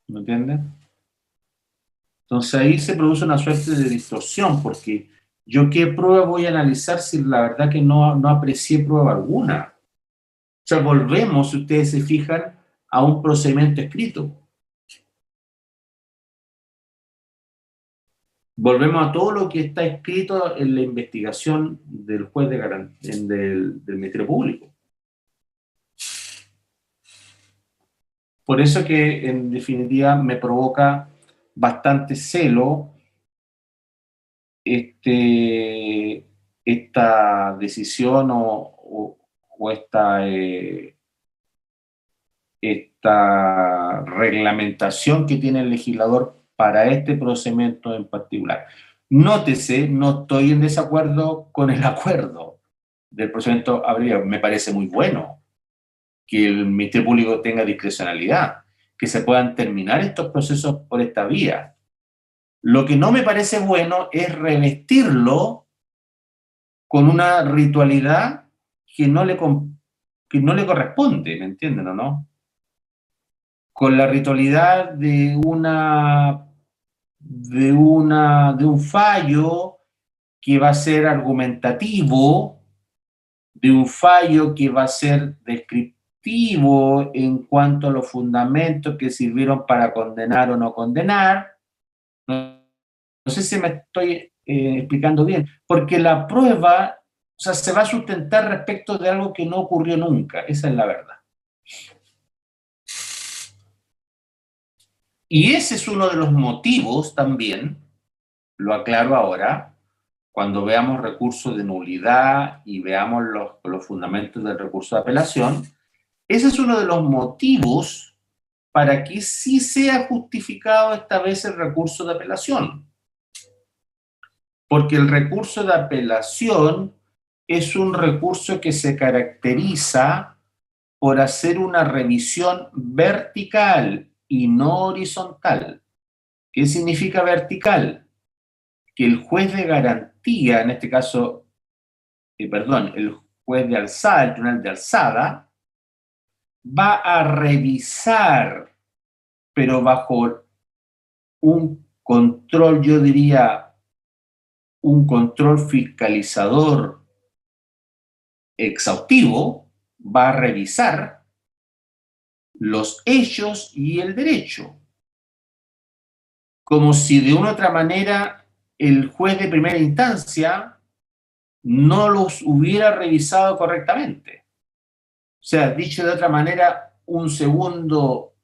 ¿Me entiendes? Entonces ahí se produce una suerte de distorsión, porque yo qué prueba voy a analizar si la verdad que no aprecié prueba alguna. O sea, volvemos, si ustedes se fijan, a un procedimiento escrito. Volvemos a todo lo que está escrito en la investigación del juez de garantía, del Ministerio Público. Por eso que, en definitiva, me provoca bastante celo esta decisión o esta reglamentación que tiene el legislador para este procedimiento en particular. Nótese, no estoy en desacuerdo con el acuerdo. del procedimiento abreviado. Me parece muy bueno que el Ministerio Público tenga discrecionalidad, que se puedan terminar estos procesos por esta vía. Lo que no me parece bueno es revestirlo con una ritualidad que no le corresponde, ¿me entienden o no? Con la ritualidad de un fallo que va a ser argumentativo, de un fallo que va a ser descriptivo en cuanto a los fundamentos que sirvieron para condenar o no condenar. No sé si me estoy explicando bien, porque la prueba, o sea, se va a sustentar respecto de algo que no ocurrió nunca, esa es la verdad. Y ese es uno de los motivos también, lo aclaro ahora, cuando veamos recursos de nulidad y veamos los fundamentos del recurso de apelación, ese es uno de los motivos para que sí sea justificado esta vez el recurso de apelación. Porque el recurso de apelación es un recurso que se caracteriza por hacer una revisión vertical y no horizontal. ¿Qué significa vertical? Que el juez de garantía, en este caso, el juez de alzada, el tribunal de alzada, va a revisar, pero bajo un control, yo diría, un control fiscalizador exhaustivo, va a revisar los hechos y el derecho. Como si de una u otra manera el juez de primera instancia no los hubiera revisado correctamente. O sea, dicho de otra manera, un segundo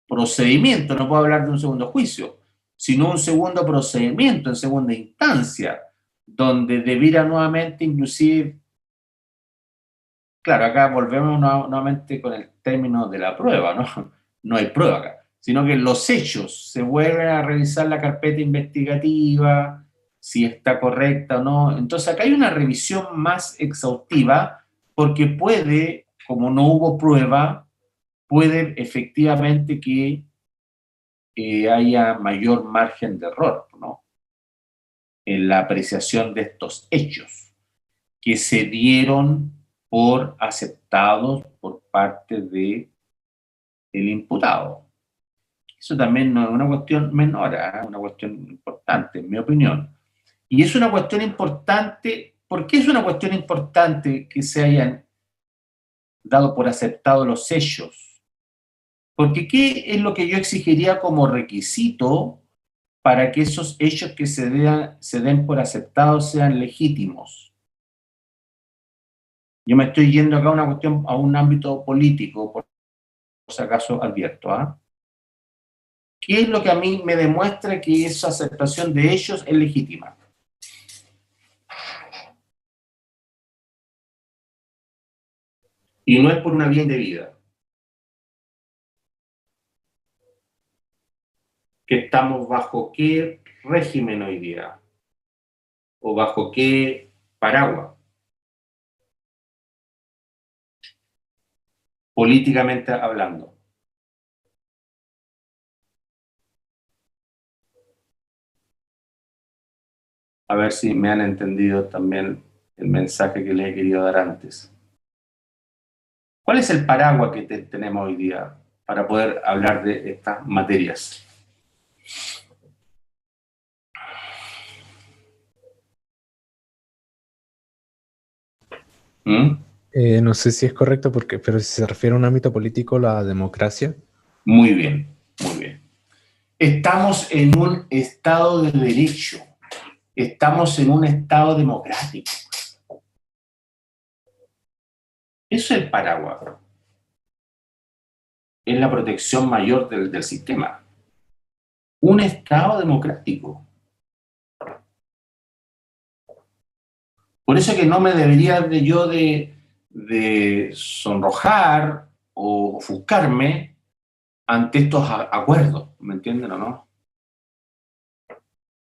procedimiento, no puedo hablar de un segundo juicio, sino un segundo procedimiento en segunda instancia, donde debiera nuevamente inclusive, claro, acá volvemos nuevamente con el término de la prueba, ¿no? No hay prueba acá, sino que los hechos, se vuelven a revisar la carpeta investigativa, si está correcta o no. Entonces acá hay una revisión más exhaustiva, porque puede, como no hubo prueba, puede efectivamente que haya mayor margen de error, ¿no? En la apreciación de estos hechos que se dieron por aceptados por parte del imputado. Eso también no es una cuestión menor, es una cuestión importante, en mi opinión. Y es una cuestión importante, ¿por qué es una cuestión importante que se hayan dado por aceptados los hechos? Porque ¿qué es lo que yo exigiría como requisito para que esos hechos que se den por aceptados sean legítimos? Yo me estoy yendo acá a una cuestión, a un ámbito político, por si acaso advierto. ¿Qué es lo que a mí me demuestra que esa aceptación de hechos es legítima? Y no es por una vía indebida. ¿Que estamos bajo qué régimen hoy día? ¿O bajo qué paraguas? Políticamente hablando. A ver si me han entendido también el mensaje que les he querido dar antes. ¿Cuál es el paraguas que tenemos hoy día para poder hablar de estas materias? No sé si es correcto, pero si se refiere a un ámbito político, la democracia. Muy bien, muy bien. Estamos en un Estado de derecho. Estamos en un Estado democrático. Eso es el paraguas. Es la protección mayor del sistema. Un Estado democrático. Por eso que no me debería de sonrojar o ofuscarme ante estos acuerdos, ¿me entienden o no?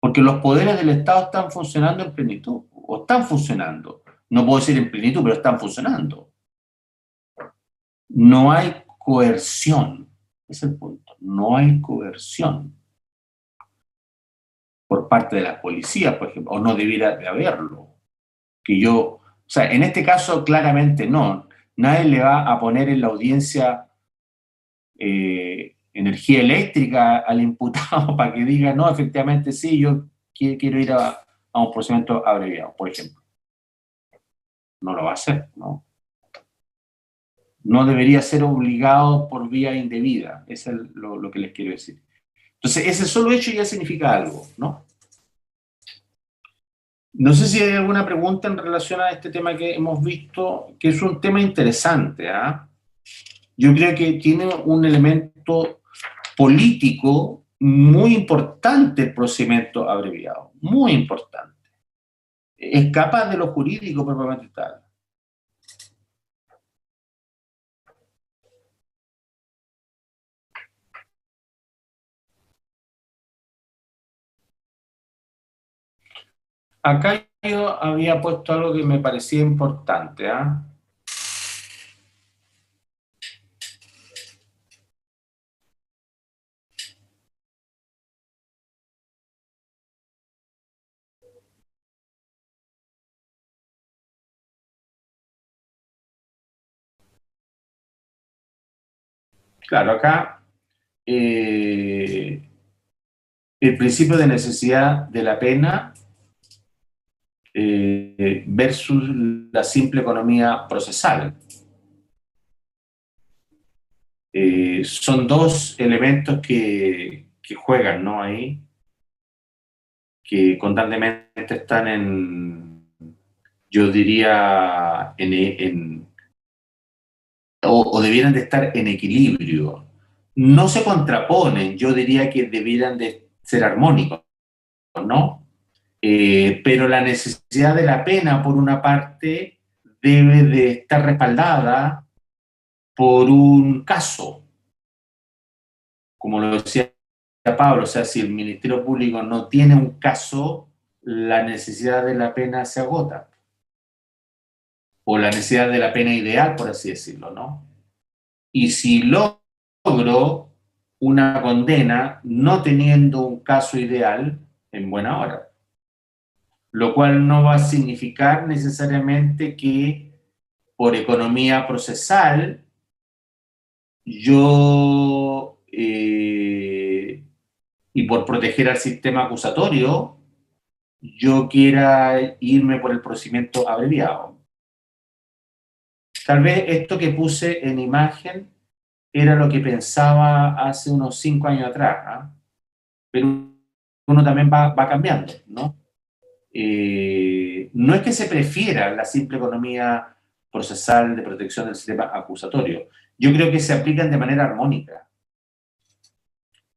Porque los poderes del Estado están funcionando en plenitud, o están funcionando. No puedo decir en plenitud, pero están funcionando. No hay coerción, ese es el punto. No hay coerción por parte de las policías, por ejemplo, o no debiera de haberlo. O sea, en este caso claramente no. Nadie le va a poner en la audiencia energía eléctrica al imputado para que diga, no, efectivamente sí, yo quiero ir a un procedimiento abreviado, por ejemplo. No lo va a hacer, ¿no? No debería ser obligado por vía indebida, eso es lo que les quiero decir. Entonces, ese solo hecho ya significa algo, ¿no? No sé si hay alguna pregunta en relación a este tema que hemos visto, que es un tema interesante, ¿ah? Yo creo que tiene un elemento político muy importante el procedimiento abreviado, muy importante. Escapa de lo jurídico propiamente tal. Acá yo había puesto algo que me parecía importante, ¿ah? Claro, acá el principio de necesidad de la pena versus la simple economía procesal. Son dos elementos que juegan, ¿no? Ahí, que constantemente están yo diría, o debieran de estar en equilibrio. No se contraponen, yo diría que debieran de ser armónicos, ¿no? Pero la necesidad de la pena, por una parte, debe de estar respaldada por un caso, como lo decía Pablo, o sea, si el Ministerio Público no tiene un caso, la necesidad de la pena se agota, o la necesidad de la pena ideal, por así decirlo, ¿no? Y si logro una condena no teniendo un caso ideal, en buena hora. Lo cual no va a significar necesariamente que por economía procesal yo y por proteger al sistema acusatorio yo quiera irme por el procedimiento abreviado. Tal vez esto que puse en imagen era lo que pensaba hace unos 5 años atrás, ¿eh? Pero uno también va cambiando, ¿no? No es que se prefiera la simple economía procesal de protección del sistema acusatorio. Yo creo que se aplican de manera armónica.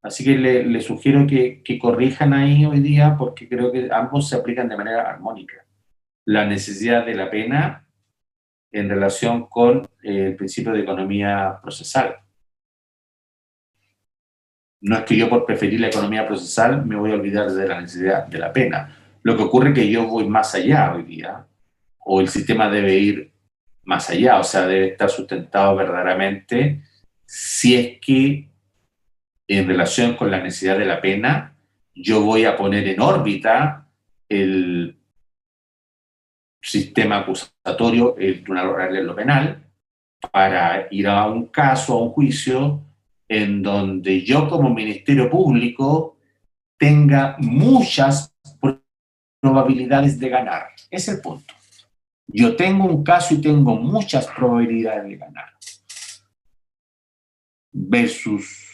Así que le sugiero que corrijan ahí hoy día porque creo que ambos se aplican de manera armónica. La necesidad de la pena en relación con el principio de economía procesal. No es que yo por preferir la economía procesal me voy a olvidar de la necesidad de la pena. Lo que ocurre es que yo voy más allá hoy día, o el sistema debe ir más allá, o sea, debe estar sustentado verdaderamente si es que en relación con la necesidad de la pena yo voy a poner en órbita el sistema acusatorio, el Tribunal Oral de lo Penal, para ir a un caso, a un juicio, en donde yo como Ministerio Público tenga muchas probabilidades de ganar. Ese es el punto. Yo tengo un caso y tengo muchas probabilidades de ganar. Versus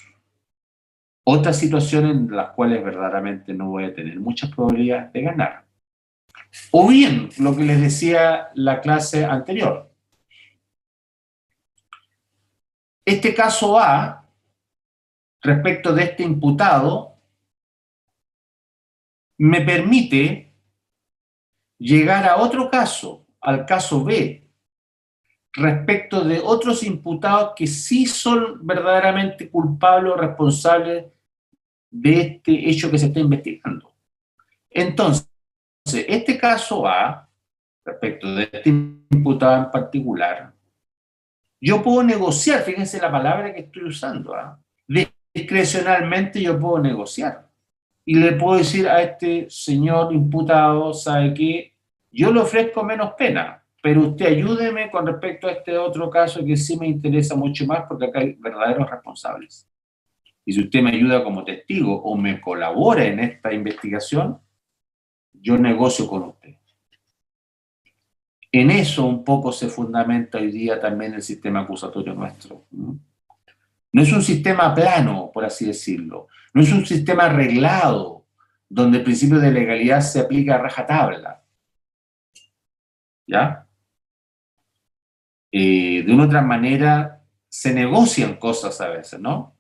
otras situaciones en las cuales verdaderamente no voy a tener muchas probabilidades de ganar. O bien, lo que les decía la clase anterior. Este caso A, respecto de este imputado, me permite llegar a otro caso, al caso B, respecto de otros imputados que sí son verdaderamente culpables o responsables de este hecho que se está investigando. Entonces, este caso A respecto de este imputado en particular, yo puedo negociar, fíjense la palabra que estoy usando, discrecionalmente yo puedo negociar. Y le puedo decir a este señor imputado, ¿sabe qué? Yo le ofrezco menos pena, pero usted ayúdeme con respecto a este otro caso que sí me interesa mucho más porque acá hay verdaderos responsables. Y si usted me ayuda como testigo o me colabora en esta investigación, yo negocio con usted. En eso un poco se fundamenta hoy día también el sistema acusatorio nuestro. No es un sistema plano, por así decirlo. No es un sistema arreglado, donde el principio de legalidad se aplica a rajatabla. ¿Ya? De una otra manera, se negocian cosas a veces, ¿no?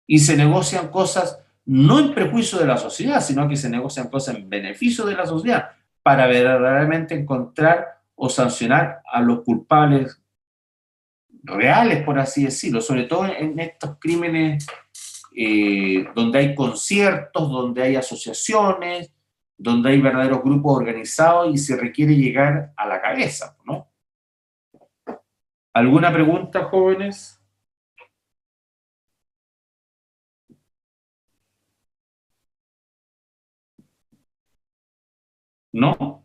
Y se negocian cosas no en prejuicio de la sociedad, sino que se negocian cosas en beneficio de la sociedad, para verdaderamente encontrar o sancionar a los culpables reales, por así decirlo, sobre todo en estos crímenes donde hay conciertos, donde hay asociaciones, donde hay verdaderos grupos organizados y se requiere llegar a la cabeza, ¿no? ¿Alguna pregunta, jóvenes? ¿No?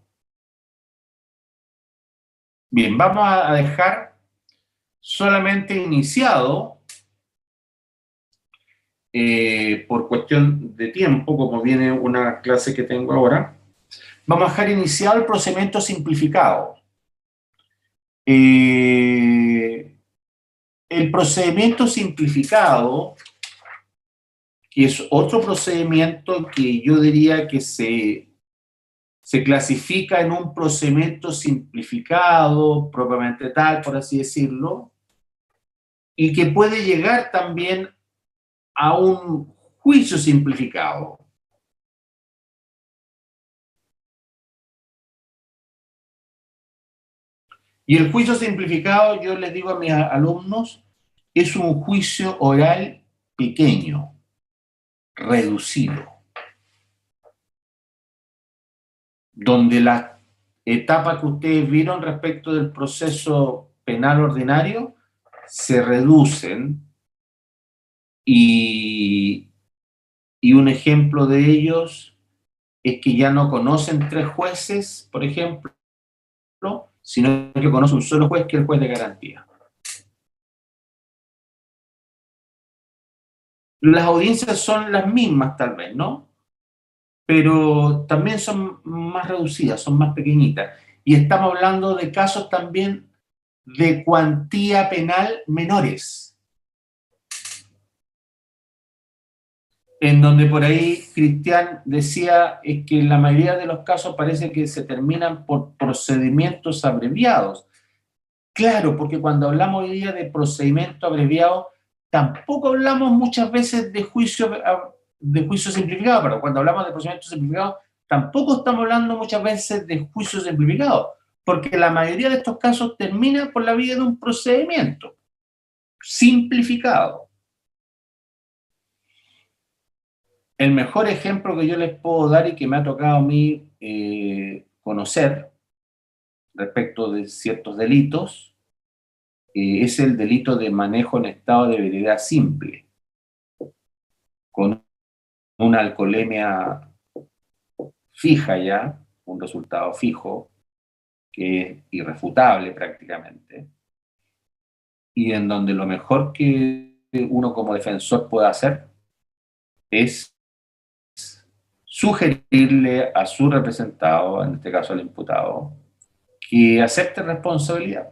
Bien, vamos a dejar solamente iniciado, por cuestión de tiempo, como viene una clase que tengo ahora, vamos a dejar iniciado el procedimiento simplificado. El procedimiento simplificado, que es otro procedimiento que yo diría que se clasifica en un procedimiento simplificado, propiamente tal, por así decirlo, y que puede llegar también a un juicio simplificado. Y el juicio simplificado, yo les digo a mis alumnos, es un juicio oral pequeño, reducido, donde las etapas que ustedes vieron respecto del proceso penal ordinario se reducen y un ejemplo de ellos es que ya no conocen 3 jueces, por ejemplo, sino que conoce un solo juez, que es el juez de garantía. Las audiencias son las mismas, tal vez, ¿no? Pero también son más reducidas, son más pequeñitas. Y estamos hablando de casos también de cuantía penal menores, en donde por ahí Cristian decía es que en la mayoría de los casos parece que se terminan por procedimientos abreviados. Claro, porque cuando hablamos hoy día de procedimiento abreviado, tampoco hablamos muchas veces de juicio simplificado, pero cuando hablamos de procedimiento simplificado, tampoco estamos hablando muchas veces de juicio simplificado, porque la mayoría de estos casos termina por la vía de un procedimiento simplificado. El mejor ejemplo que yo les puedo dar y que me ha tocado a mí conocer respecto de ciertos delitos es el delito de manejo en estado de ebriedad simple, con una alcoholemia fija ya, un resultado fijo, que es irrefutable prácticamente, y en donde lo mejor que uno como defensor puede hacer es sugerirle a su representado, en este caso al imputado, que acepte responsabilidad.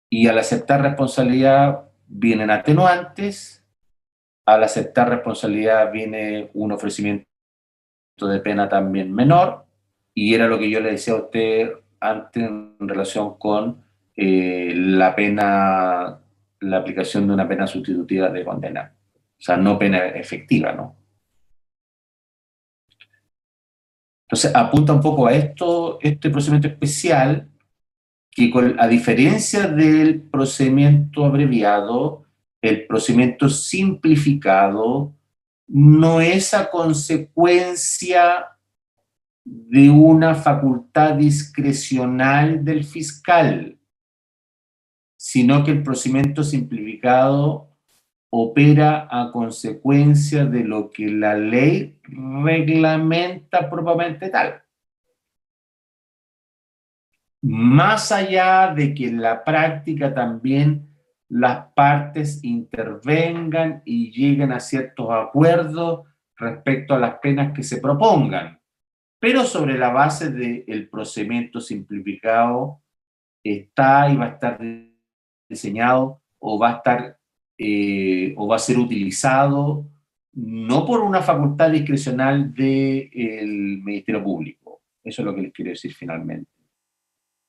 Y al aceptar responsabilidad vienen atenuantes, al aceptar responsabilidad viene un ofrecimiento de pena también menor, y era lo que yo le decía a usted antes en relación con la pena, la aplicación de una pena sustitutiva de condena, o sea, no pena efectiva, ¿no? Entonces apunta un poco a esto, este procedimiento especial, que a diferencia del procedimiento abreviado, el procedimiento simplificado no es a consecuencia de una facultad discrecional del fiscal, sino que el procedimiento simplificado opera a consecuencia de lo que la ley reglamenta propiamente tal. Más allá de que en la práctica también las partes intervengan y lleguen a ciertos acuerdos respecto a las penas que se propongan, pero sobre la base del procedimiento simplificado está y va a estar diseñado o va a estar o va a ser utilizado no por una facultad discrecional del Ministerio Público, eso es lo que les quiero decir finalmente,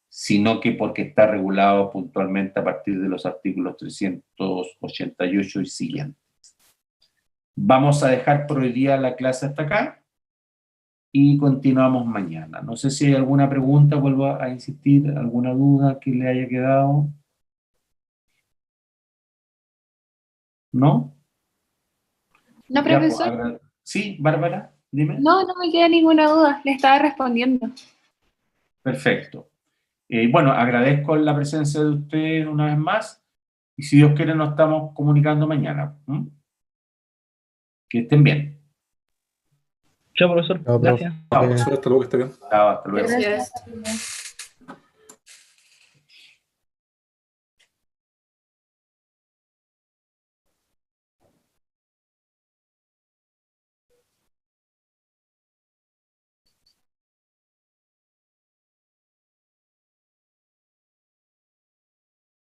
sino que porque está regulado puntualmente a partir de los artículos 388 y siguientes. Vamos a dejar por hoy día la clase hasta acá y continuamos mañana. No sé si hay alguna pregunta, vuelvo a insistir, alguna duda que le haya quedado. ¿No? No, Ya, pues, profesor. sí, Bárbara, dime. No, no me queda ninguna duda. Le estaba respondiendo. Perfecto. Bueno, agradezco la presencia de ustedes una vez más y si Dios quiere nos estamos comunicando mañana. ¿Mm? Que estén bien. Chao, profesor. Chao, profe. Gracias. Chao. Profesor, hasta luego, que esté bien. Chao, hasta luego. Gracias.